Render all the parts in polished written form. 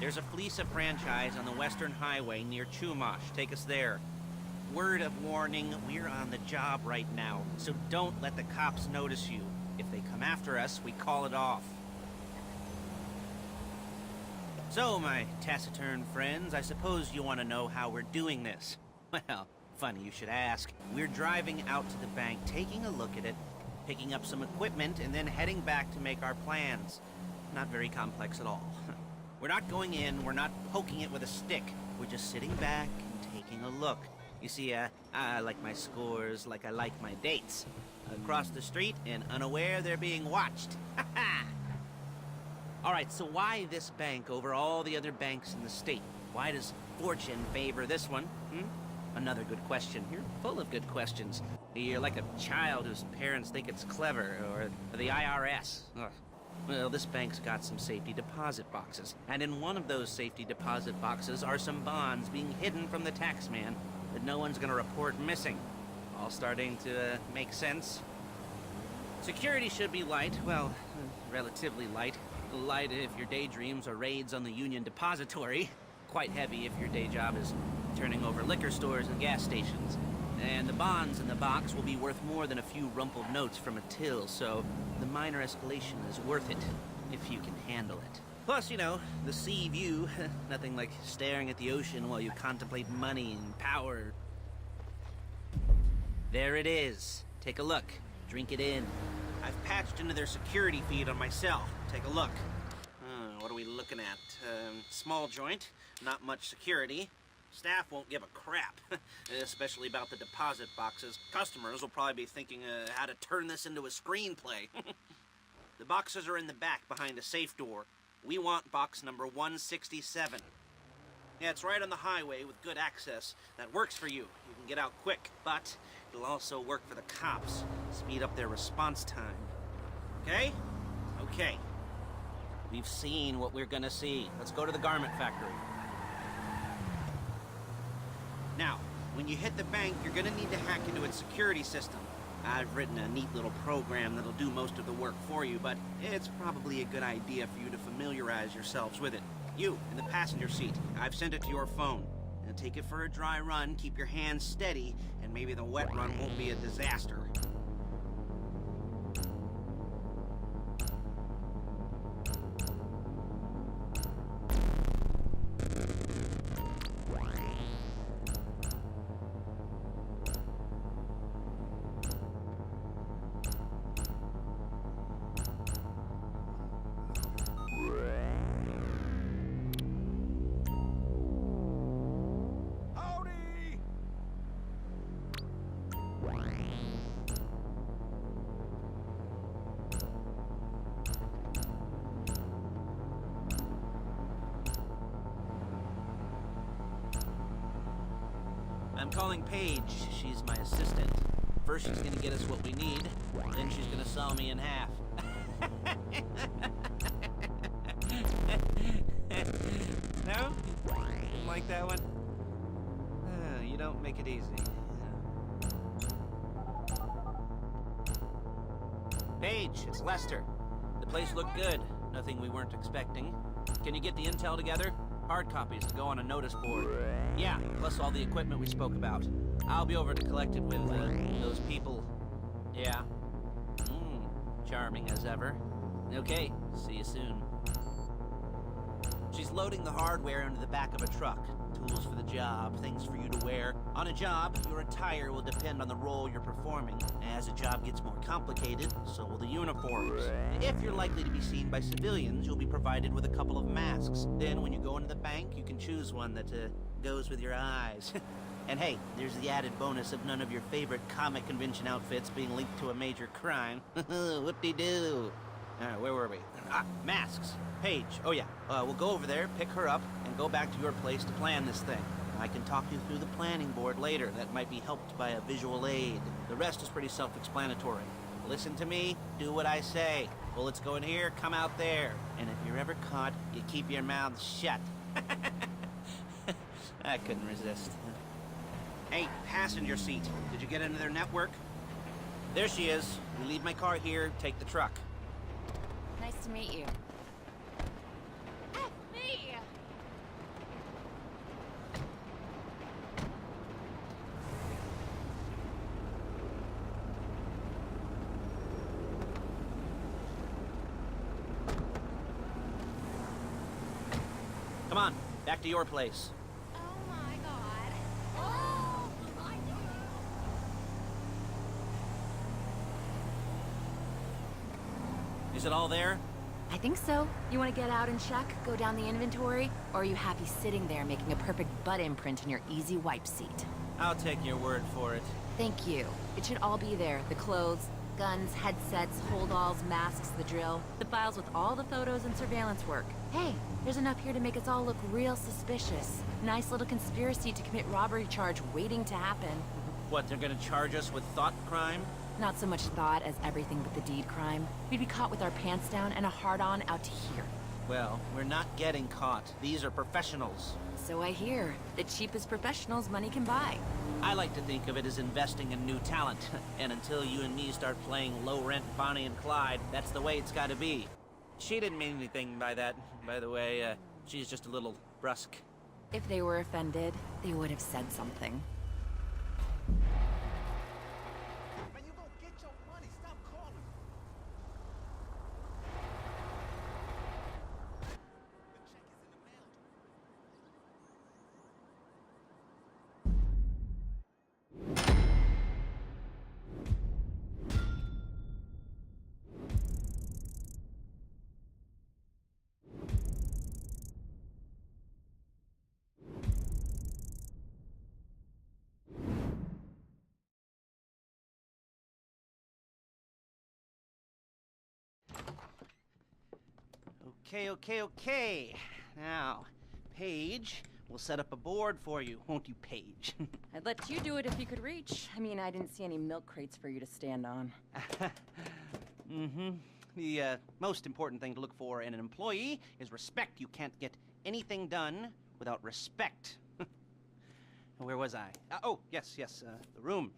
There's a FLEECA franchise on the Western Highway near Chumash. Take us there. Word of warning, we're on the job right now, so don't let the cops notice you. If they come after us, we call it off. So, my taciturn friends, I suppose you want to know how we're doing this. Well, funny you should ask. We're driving out to the bank, taking a look at it, picking up some equipment, and then heading back to make our plans. Not very complex at all. We're not going in, we're not poking it with a stick. We're just sitting back and taking a look. You see, I like my scores like I like my dates. Across the street and unaware they're being watched. Alright, so why this bank over all the other banks in the state? Why does fortune favor this one? Another good question. You're full of good questions. You're like a child whose parents think it's clever, or the IRS. Ugh. Well, this bank's got some safety deposit boxes, and in one of those safety deposit boxes are some bonds being hidden from the taxman that no one's gonna report missing. All starting to make sense? Security should be light, well, relatively light. Light if your daydreams are raids on the Union Depository. Quite heavy if your day job is turning over liquor stores and gas stations. And the bonds in the box will be worth more than a few rumpled notes from a till, so the minor escalation is worth it, if you can handle it. Plus, you know, the sea view, nothing like staring at the ocean while you contemplate money and power. There it is. Take a look. Drink it in. I've patched into their security feed on myself. Take a look. What are we looking at? Small joint, not much security. Staff won't give a crap, especially about the deposit boxes. Customers will probably be thinking how to turn this into a screenplay. The boxes are in the back behind a safe door. We want box number 167. Yeah, it's right on the highway with good access. That works for you. You can get out quick, but it'll also work for the cops. Speed up their response time. Okay? Okay. We've seen what we're gonna see. Let's go to the garment factory. Now, when you hit the bank, you're gonna need to hack into its security system. I've written a neat little program that'll do most of the work for you, but it's probably a good idea for you to familiarize yourselves with it. You, in the passenger seat, I've sent it to your phone. Now take it for a dry run, keep your hands steady, and maybe the wet run won't be a disaster. I'm calling Paige. She's my assistant. First she's gonna get us what we need, then she's gonna saw me in half. No? Didn't like that one? You don't make it easy. Paige, it's Lester. The place looked good. Nothing we weren't expecting. Can you get the intel together? Hard copies to go on a notice board. Yeah, plus all the equipment we spoke about. I'll be over to collect it with those people. Yeah. Charming as ever. Okay, see you soon. She's loading the hardware into the back of a truck. Tools for the job, things for you to wear. On a job, your attire will depend on the role you're performing. As the job gets more complicated, so will the uniforms. If you're likely to be seen by civilians, you'll be provided with a couple of masks. Then when you go into the bank, you can choose one that goes with your eyes. And hey, there's the added bonus of none of your favorite comic convention outfits being linked to a major crime. Whoop-de-doo. Where were we? Masks. Paige. Oh yeah, we'll go over there, pick her up, and go back to your place to plan this thing. I can talk you through the planning board later. That might be helped by a visual aid. The rest is pretty self-explanatory. Listen to me, do what I say. Bullets go in here, come out there. And if you're ever caught, you keep your mouth shut. I couldn't resist. Hey, passenger seat. Did you get into their network? There she is. You leave my car here, take the truck. Nice to meet you. F me! back to your place. Oh my god. Oh my god. Is it all there? I think so. You want to get out and check, go down the inventory, or are you happy sitting there making a perfect butt imprint in your easy wipe seat? I'll take your word for it. Thank you. It should all be there. The clothes, guns, headsets, holdalls, masks, the drill. The files with all the photos and surveillance work. Hey, there's enough here to make us all look real suspicious. Nice little conspiracy to commit robbery charge waiting to happen. What, they're gonna charge us with thought crime? Not so much thought as everything but the deed crime. We'd be caught with our pants down and a hard-on out to here. Well, we're not getting caught. These are professionals. So I hear. The cheapest professionals money can buy. I like to think of it as investing in new talent. And until you and me start playing low-rent Bonnie and Clyde, that's the way it's gotta be. She didn't mean anything by that, by the way. She's just a little brusque. If they were offended, they would have said something. Man, you gonna get your money. Stop calling. The check is in the mail. Okay. Now, Paige, we'll set up a board for you, won't you, Paige? I'd let you do it if you could reach. I mean, I didn't see any milk crates for you to stand on. The most important thing to look for in an employee is respect. You can't get anything done without respect. Where was I? Oh, yes, the room.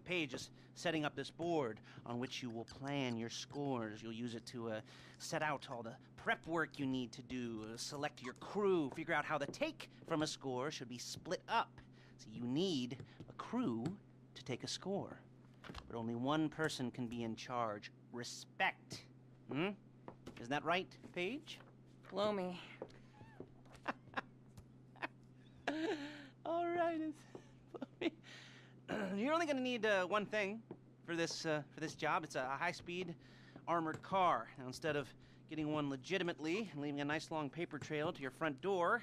Paige is setting up this board on which you will plan your scores. You'll use it to set out all the prep work you need to do, select your crew, figure out how the take from a score should be split up. So you need a crew to take a score. But only one person can be in charge. Respect. Isn't that right, Paige? Blow me. All right. You're only going to need one thing for this job. It's a high-speed armored car. Now, instead of getting one legitimately and leaving a nice long paper trail to your front door,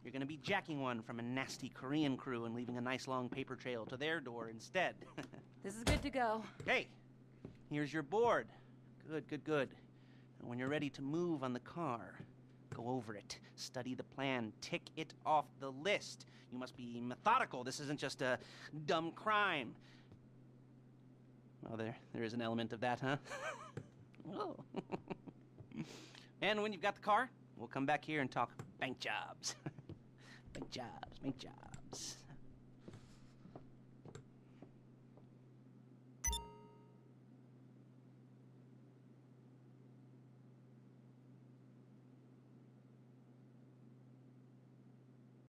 you're going to be jacking one from a nasty Korean crew and leaving a nice long paper trail to their door instead. This is good to go. Hey, here's your board. Good. And when you're ready to move on the car, go over it, study the plan, tick it off the list. You must be methodical. This isn't just a dumb crime. Oh, there is an element of that, huh? Oh. And when you've got the car, we'll come back here and talk bank jobs. Bank jobs.